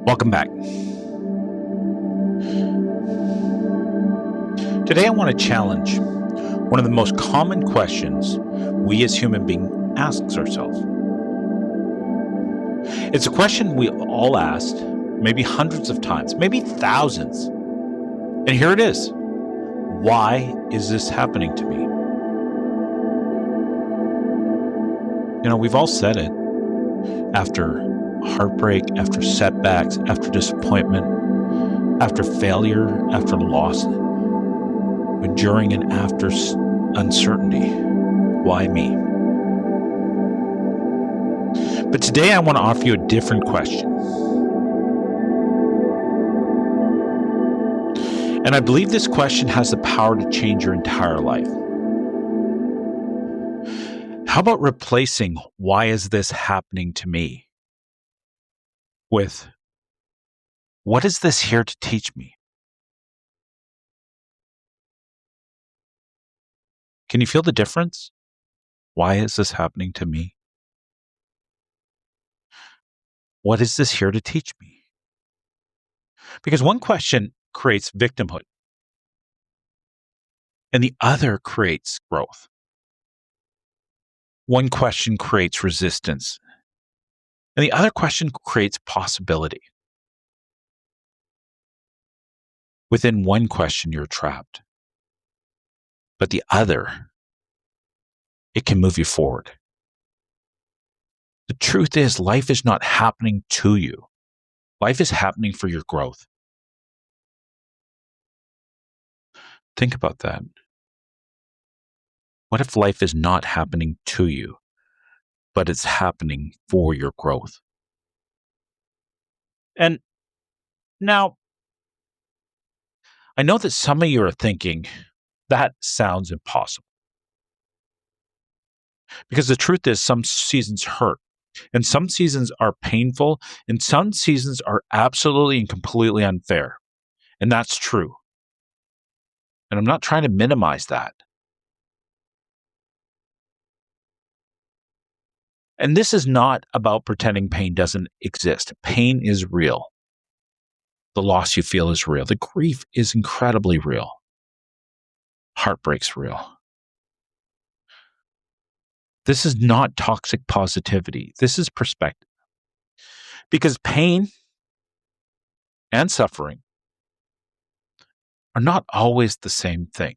Welcome back. Today I want to challenge one of the most common questions we as human beings ask ourselves. It's a question we all asked maybe hundreds of times, maybe thousands. And here it is. Why is this happening to me? We've all said it after heartbreak, after setbacks, after disappointment, after failure, after loss, during and after uncertainty. Why me? But today I want to offer you a different question. And I believe this question has the power to change your entire life. How about replacing "why is this happening to me" with "what is this here to teach me"? Can you feel the difference? Why is this happening to me? What is this here to teach me? Because one question creates victimhood, and the other creates growth. One question creates resistance, and the other question creates possibility. Within one question, you're trapped, but the other, it can move you forward. The truth is, life is not happening to you. Life is happening for your growth. Think about that. What if life is not happening to you, but it's happening for your growth? And now, I know that some of you are thinking, that sounds impossible. Because the truth is, some seasons hurt, and some seasons are painful, and some seasons are absolutely and completely unfair. And that's true. And I'm not trying to minimize that. And this is not about pretending pain doesn't exist. Pain is real. The loss you feel is real. The grief is incredibly real. Heartbreak's real. This is not toxic positivity. This is perspective. Because pain and suffering are not always the same thing.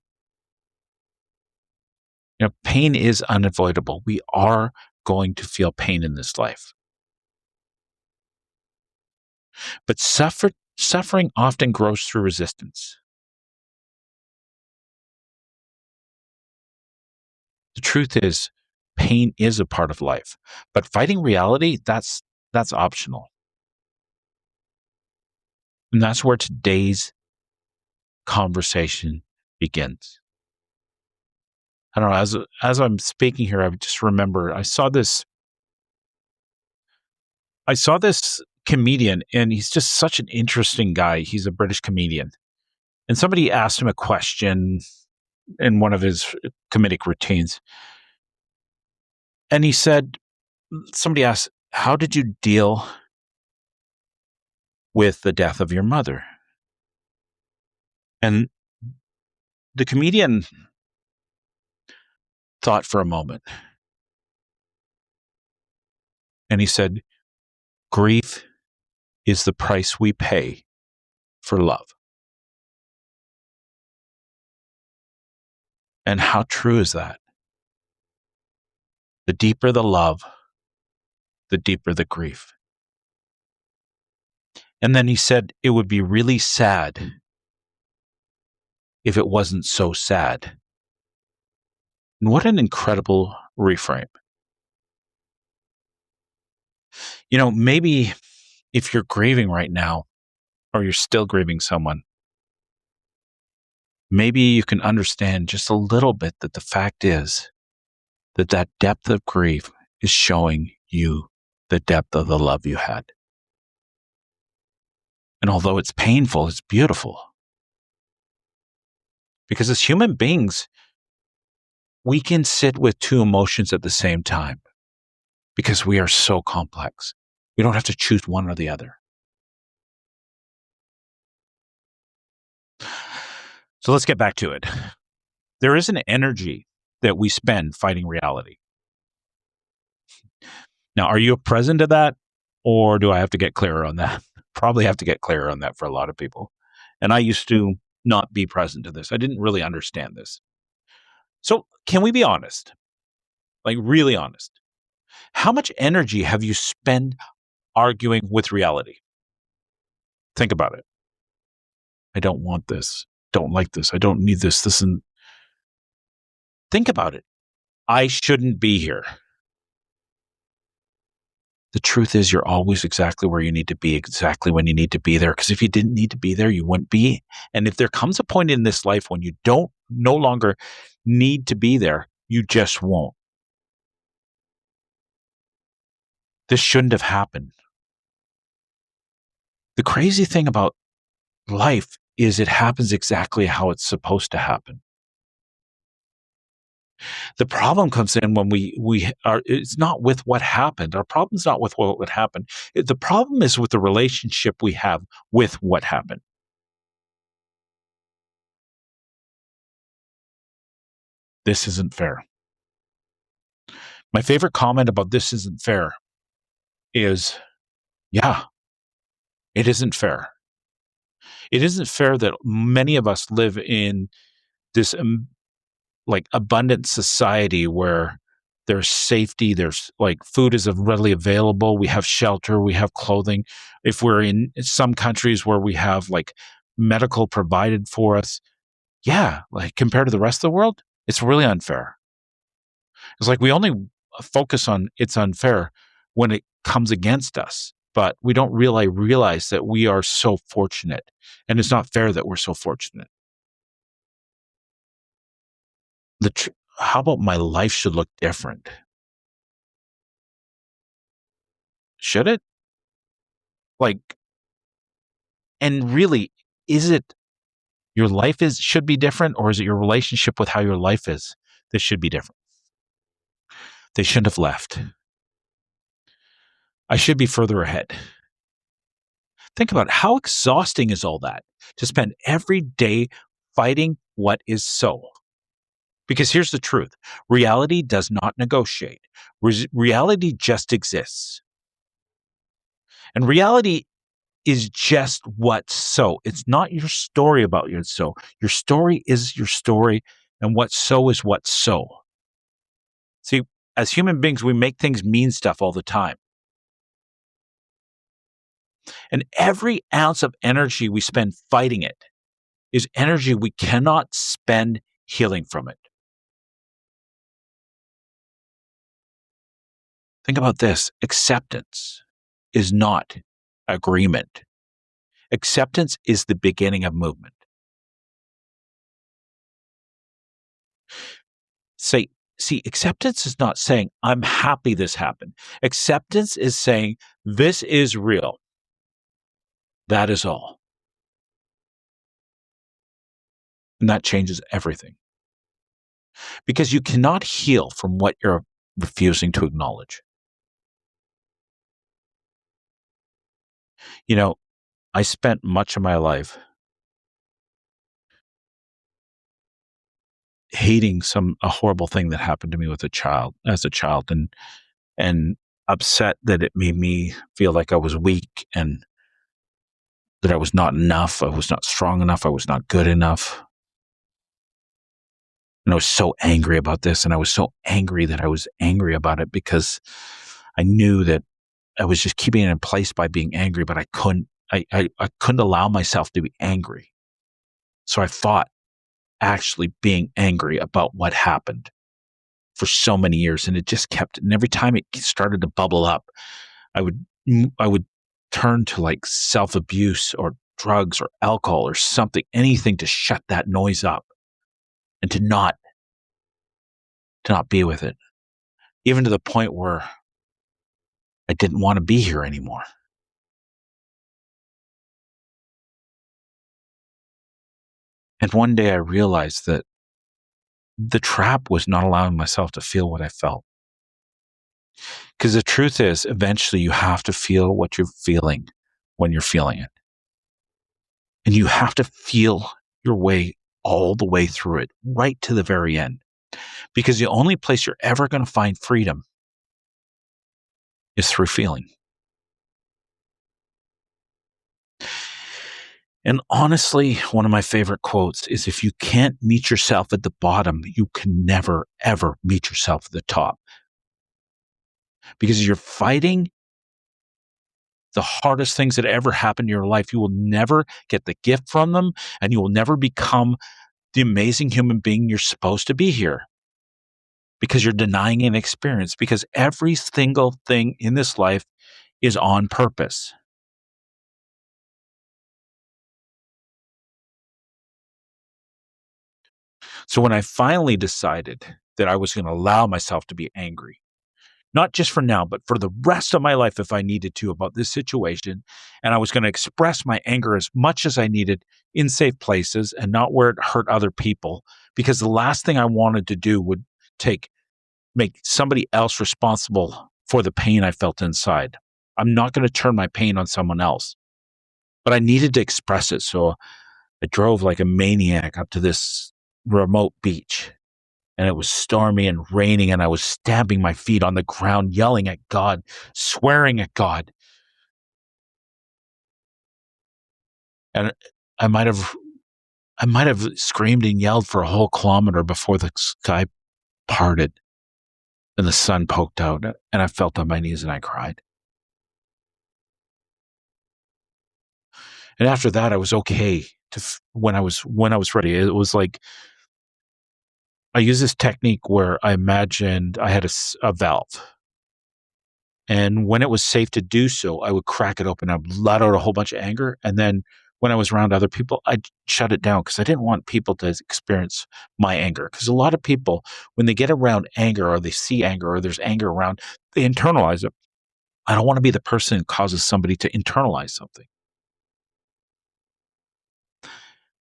Pain is unavoidable. We are going to feel pain in this life. But suffering often grows through resistance. The truth is, pain is a part of life, but fighting reality, that's optional. And that's where today's conversation begins. I don't know, as I'm speaking here, I just remember I saw this comedian, and he's just such an interesting guy. He's a British comedian. And somebody asked him a question in one of his comedic routines. And he said, somebody asked, "How did you deal with the death of your mother?" And the comedian thought for a moment. And he said, "Grief is the price we pay for love." And how true is that? The deeper the love, the deeper the grief. And then he said, it would be really sad if it wasn't so sad. And what an incredible reframe. Maybe if you're grieving right now, or you're still grieving someone, maybe you can understand just a little bit that the fact is that depth of grief is showing you the depth of the love you had. And although it's painful, it's beautiful. Because as human beings, we can sit with two emotions at the same time because we are so complex. We don't have to choose one or the other. So let's get back to it. There is an energy that we spend fighting reality. Now, are you present to that, or do I have to get clearer on that? Probably have to get clearer on that for a lot of people. And I used to not be present to this. I didn't really understand this. So, can we be honest? Like, really honest? How much energy have you spent arguing with reality? Think about it. I don't want this. Don't like this. I don't need this. This and think about it. I shouldn't be here. The truth is, you're always exactly where you need to be, exactly when you need to be there. Because if you didn't need to be there, you wouldn't be. And if there comes a point in this life when you don't no longer need to be there, you just won't. This shouldn't have happened. The crazy thing about life is it happens exactly how it's supposed to happen. The problem comes in when we are, it's not with what happened. Our problem's not with what would happen. The problem is with the relationship we have with what happened. This isn't fair. My favorite comment about this isn't fair is, yeah, it isn't fair. It isn't fair that many of us live in this like abundant society where there's safety, there's like food is readily available, we have shelter, we have clothing. If we're in some countries where we have like medical provided for us, yeah, like compared to the rest of the world, it's really unfair. It's like we only focus on it's unfair when it comes against us, but we don't realize that we are so fortunate, and it's not fair that we're so fortunate. How about my life should look different? Should it? Like, and really, is it your life is should be different, or is it your relationship with how your life is that should be different? They shouldn't have left. I should be further ahead. Think about it. How exhausting is all that to spend every day fighting what is so? Because here's the truth. Reality does not negotiate. Reality just exists. And reality is just what's so. It's not your story about your so. Your story is your story, and what's so is what's so. See, as human beings, we make things mean stuff all the time. And every ounce of energy we spend fighting it is energy we cannot spend healing from it. Think about this. Acceptance is not agreement. Acceptance is the beginning of movement. See, acceptance is not saying, I'm happy this happened. Acceptance is saying, this is real. That is all. And that changes everything. Because you cannot heal from what you're refusing to acknowledge. You know, I spent much of my life hating a horrible thing that happened to me as a child, and upset that it made me feel like I was weak and that I was not enough. I was not strong enough. I was not good enough. And I was so angry about this. And I was so angry that I was angry about it because I knew that I was just keeping it in place by being angry, but I couldn't allow myself to be angry. So I fought actually being angry about what happened for so many years. And it just kept, and every time it started to bubble up, I would turn to like self-abuse or drugs or alcohol or something, anything to shut that noise up and to not be with it, even to the point where I didn't want to be here anymore. And one day I realized that the trap was not allowing myself to feel what I felt. Because the truth is, eventually you have to feel what you're feeling when you're feeling it. And you have to feel your way all the way through it, right to the very end. Because the only place you're ever going to find freedom is through feeling. And honestly, one of my favorite quotes is if you can't meet yourself at the bottom, you can never, ever meet yourself at the top. Because you're fighting the hardest things that ever happened in your life. You will never get the gift from them, and you will never become the amazing human being you're supposed to be here because you're denying an experience. Because every single thing in this life is on purpose. So when I finally decided that I was going to allow myself to be angry, not just for now, but for the rest of my life if I needed to about this situation, and I was going to express my anger as much as I needed in safe places and not where it hurt other people, because the last thing I wanted to do would make somebody else responsible for the pain I felt inside. I'm not going to turn my pain on someone else, but I needed to express it. So I drove like a maniac up to this remote beach, and it was stormy and raining, and I was stamping my feet on the ground, yelling at God, swearing at God. And I might have I might have screamed and yelled for a whole kilometer before the sky parted and the sun poked out, and I felt on my knees and I cried. And after that, I was okay when I was ready. It was like I used this technique where I imagined I had a valve. And when it was safe to do so, I would crack it open. I'd let out a whole bunch of anger. And then when I was around other people, I'd shut it down because I didn't want people to experience my anger. Because a lot of people, when they get around anger or they see anger or there's anger around, they internalize it. I don't want to be the person who causes somebody to internalize something.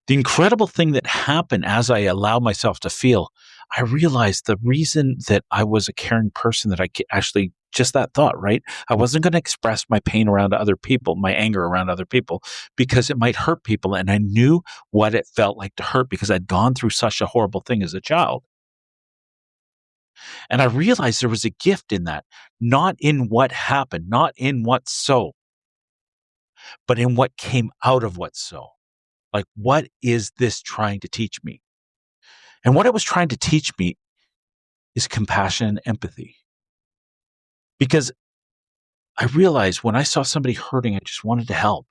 The incredible thing that happened as I allowed myself to feel, I realized the reason that I was a caring person that actually just that thought, right? I wasn't going to express my pain around other people, my anger around other people, because it might hurt people. And I knew what it felt like to hurt because I'd gone through such a horrible thing as a child. And I realized there was a gift in that, not in what happened, not in what so, but in what came out of what so. Like, what is this trying to teach me? And what it was trying to teach me is compassion and empathy. Because I realized when I saw somebody hurting, I just wanted to help.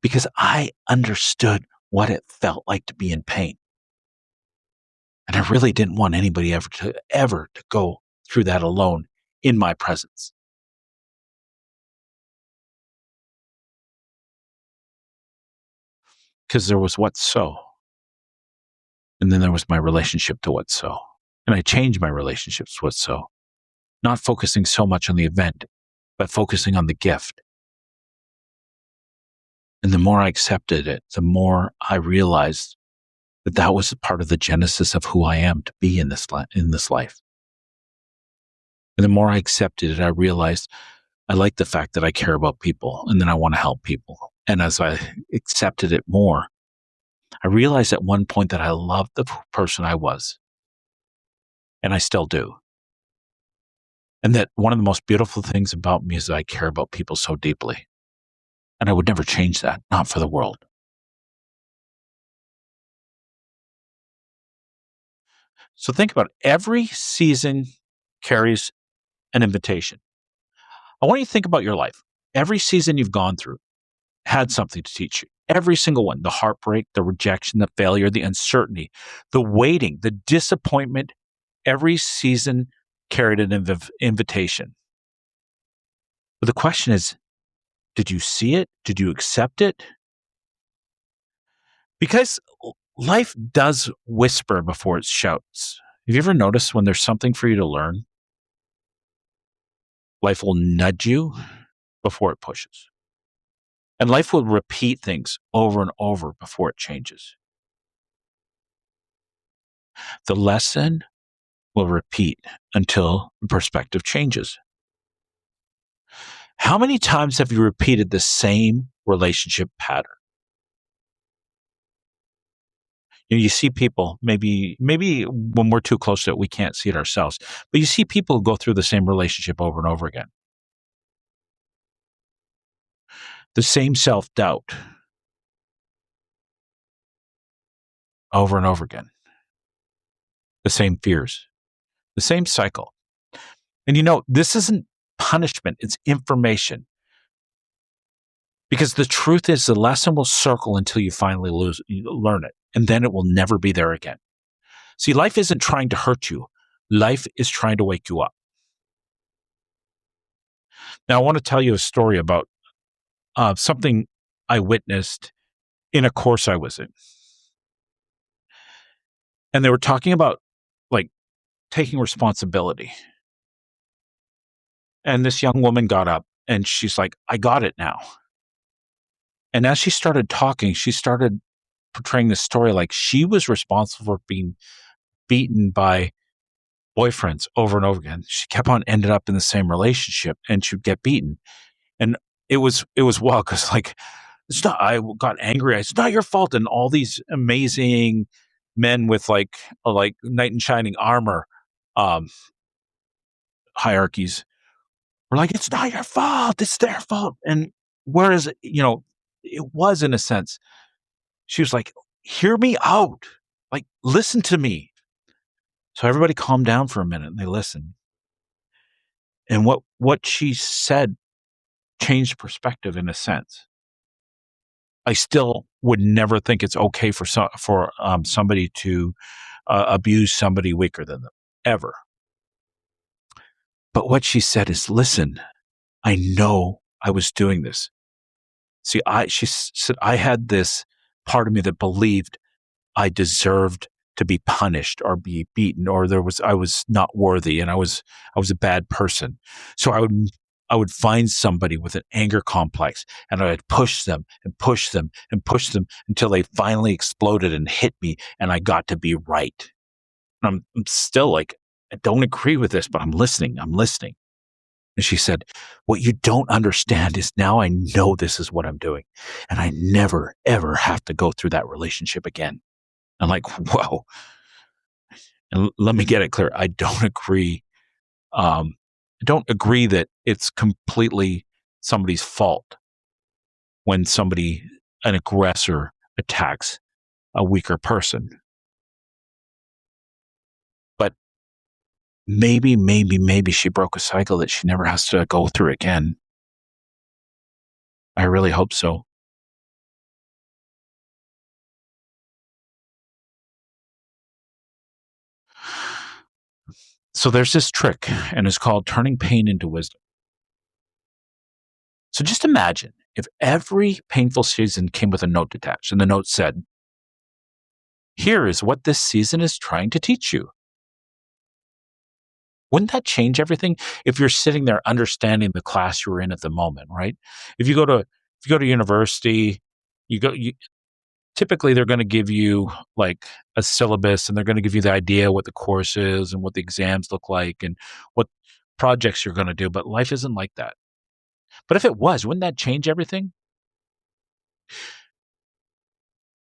Because I understood what it felt like to be in pain. And I really didn't want anybody ever to go through that alone in my presence. Because there was what's so. And then there was my relationship to what's so. And I changed my relationships to what's so. Not focusing so much on the event, but focusing on the gift. And the more I accepted it, the more I realized that that was a part of the genesis of who I am to be in this life. And the more I accepted it, I realized I like the fact that I care about people and then I want to help people. And as I accepted it more, I realized at one point that I loved the person I was. And I still do. And that one of the most beautiful things about me is that I care about people so deeply. And I would never change that, not for the world. So think about it. Every season carries an invitation. I want you to think about your life. Every season you've gone through had something to teach you. Every single one, the heartbreak, the rejection, the failure, the uncertainty, the waiting, the disappointment, every season carried an invitation. But the question is, did you see it? Did you accept it? Because life does whisper before it shouts. Have you ever noticed when there's something for you to learn, life will nudge you before it pushes? And life will repeat things over and over before it changes. The lesson will repeat until the perspective changes. How many times have you repeated the same relationship pattern? You see people, maybe when we're too close to it, we can't see it ourselves. But you see people who go through the same relationship over and over again. The same self-doubt over and over again. The same fears. The same cycle. And this isn't punishment, it's information. Because the truth is the lesson will circle until you finally learn it, and then it will never be there again. See, life isn't trying to hurt you. Life is trying to wake you up. Now, I want to tell you a story about something I witnessed in a course I was in. And they were talking about like taking responsibility. And this young woman got up and she's like, I got it now. And as she started talking, she started portraying this story like she was responsible for being beaten by boyfriends over and over again. She kept on ended up in the same relationship and she'd get beaten. And it was wild because it's not, I got angry. It's not your fault. And all these amazing men with like knight in shining armor hierarchies were like, it's not your fault. It's their fault. And whereas, it was in a sense, she was like, hear me out. Like, listen to me. So everybody calmed down for a minute and they listened. And what she said changed perspective in a sense. I still would never think it's okay for somebody to abuse somebody weaker than them, ever. But what she said is, listen, I know I was doing this. See, she said, I had this part of me that believed I deserved to be punished or be beaten, or I was not worthy and I was a bad person. So I would find somebody with an anger complex and I'd push them and push them and push them until they finally exploded and hit me and I got to be right. And I'm still like, I don't agree with this, but I'm listening. And she said, what you don't understand is now I know this is what I'm doing and I never, ever have to go through that relationship again. I'm like, whoa. And let me get it clear. I don't agree. I don't agree that it's completely somebody's fault when an aggressor attacks a weaker person. But maybe she broke a cycle that she never has to go through again. I really hope so. So there's this trick, and it's called turning pain into wisdom. So just imagine if every painful season came with a note attached, and the note said, here is what this season is trying to teach you. Wouldn't that change everything? If you're sitting there understanding the class you were in at the moment, right? If you go to university, typically they're going to give you like a syllabus and they're going to give you the idea what the course is and what the exams look like and what projects you're going to do. But life isn't like that. But if it was, wouldn't that change everything?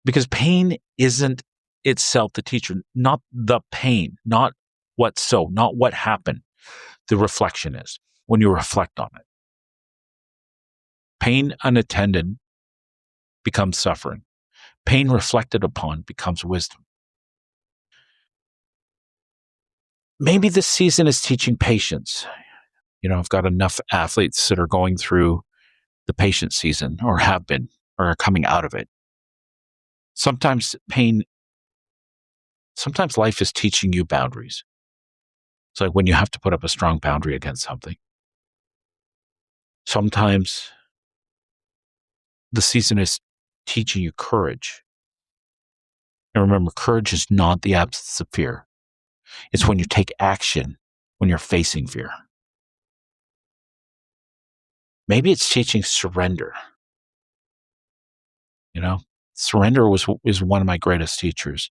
Because pain isn't itself the teacher, not the pain, not not what happened. The reflection is when you reflect on it. Pain unattended becomes suffering. Pain reflected upon becomes wisdom. Maybe this season is teaching patience. I've got enough athletes that are going through the patience season or have been or are coming out of it. Sometimes life is teaching you boundaries. It's like when you have to put up a strong boundary against something. Sometimes the season is teaching you courage. And remember, courage is not the absence of fear. It's when you take action when you're facing fear. Maybe it's teaching surrender. Surrender is one of my greatest teachers.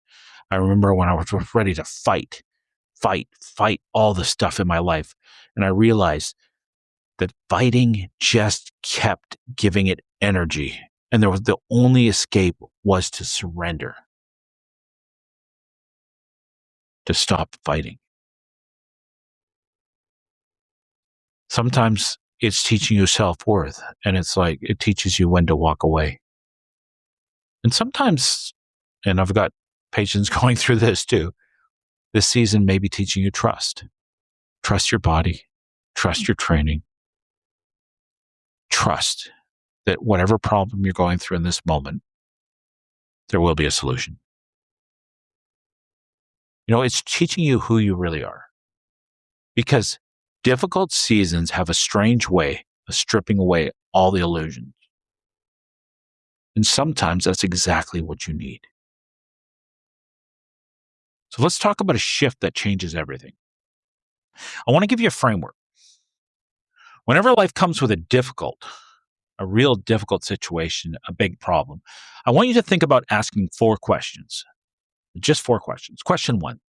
I remember when I was ready to fight all the stuff in my life. And I realized that fighting just kept giving it energy. And the only escape was to surrender. to stop fighting. Sometimes it's teaching you self-worth, and it's like it teaches you when to walk away. And sometimes, and I've got patients going through this too, this season may be teaching you trust. Trust your body, trust your training, trust that whatever problem you're going through in this moment, there will be a solution. It's teaching you who you really are. Because difficult seasons have a strange way of stripping away all the illusions. And sometimes that's exactly what you need. So let's talk about a shift that changes everything. I want to give you a framework. Whenever life comes with a real difficult situation, a big problem, I want you to think about asking 4 questions. Just 4 questions. Question 1.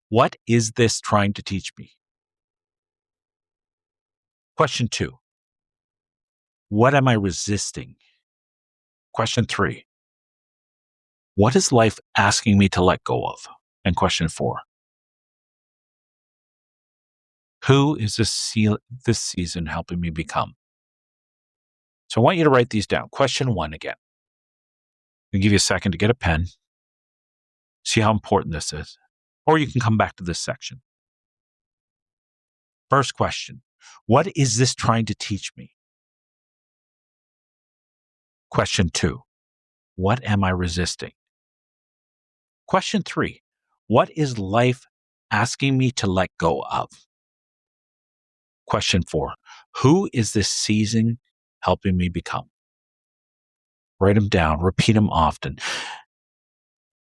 What is this trying to teach me? Question 2. What am I resisting? Question 3. What is life asking me to let go of? And question 4. Who is this season helping me become? So I want you to write these down. Question 1 again. I'll give you a second to get a pen. See how important this is. Or you can come back to this section. First question. What is this trying to teach me? Question 2. What am I resisting? Question 3. What is life asking me to let go of? Question 4. Who is this season helping me become? Write them down. Repeat them often.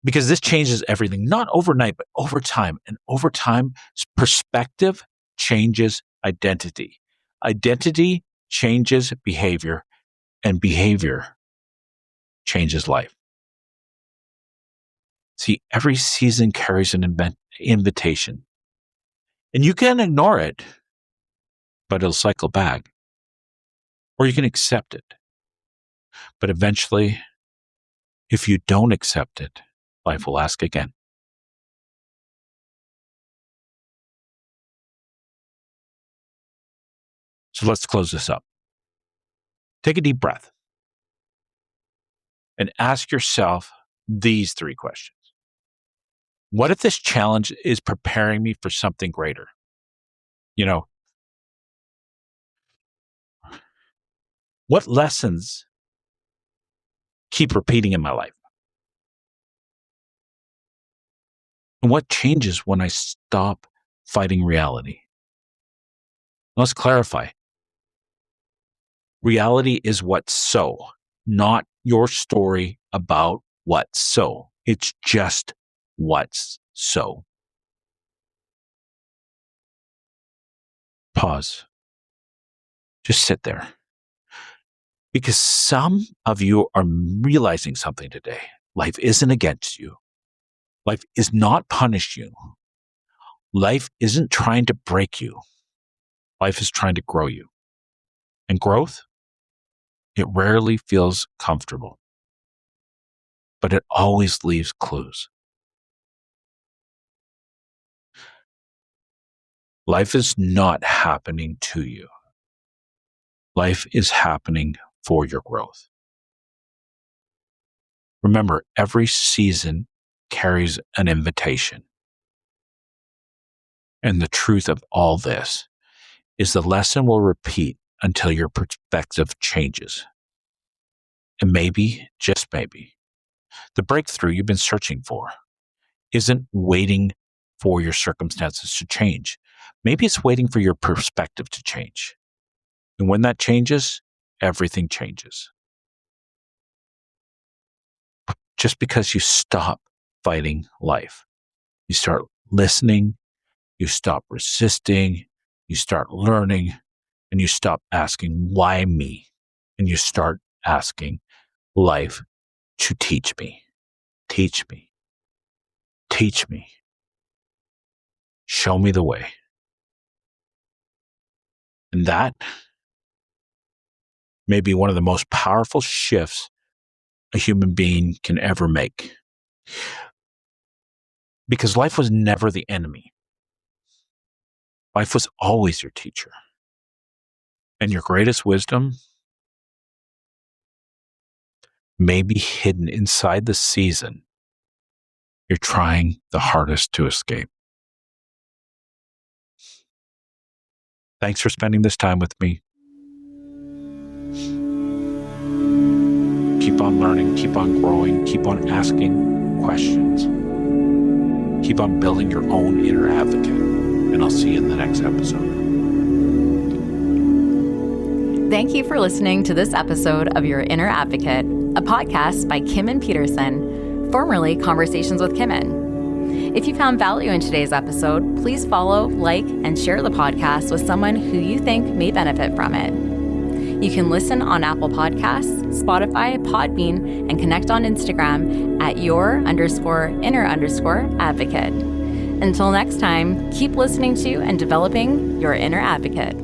Because this changes everything, not overnight, but over time. And over time, perspective changes identity. Identity changes behavior, and behavior changes life. See, every season carries an invitation. And you can ignore it, but it'll cycle back. Or you can accept it. But eventually, if you don't accept it, life will ask again. So let's close this up. Take a deep breath and ask yourself these 3 questions. What if this challenge is preparing me for something greater? What lessons keep repeating in my life? And what changes when I stop fighting reality? Let's clarify. Reality is what's so, not your story about what's so. It's just what's so. Pause. Just sit there. Because some of you are realizing something today. Life isn't against you. Life is not punish you. Life isn't trying to break you. Life is trying to grow you. And growth, it rarely feels comfortable, but it always leaves clues. Life is not happening to you. Life is happening for your growth. Remember, every season carries an invitation. And the truth of all this is the lesson will repeat until your perspective changes. And maybe, just maybe, the breakthrough you've been searching for isn't waiting for your circumstances to change. Maybe it's waiting for your perspective to change. And when that changes, everything changes. Just because you stop fighting life, you start listening, you stop resisting, you start learning, and you stop asking, why me? And you start asking life to teach me, teach me, teach me, show me the way. And that may be one of the most powerful shifts a human being can ever make. Because life was never the enemy. Life was always your teacher. And your greatest wisdom may be hidden inside the season you're trying the hardest to escape. Thanks for spending this time with me. Keep on learning, keep on growing, keep on asking questions. Keep on building your own inner advocate. And I'll see you in the next episode. Thank you for listening to this episode of Your Inner Advocate, a podcast by Kimen Petersen, formerly Conversations with Kimen. If you found value in today's episode, please follow, like, and share the podcast with someone who you think may benefit from it. You can listen on Apple Podcasts, Spotify, Podbean, and connect on Instagram at your_inner_advocate. Until next time, keep listening to and developing your inner advocate.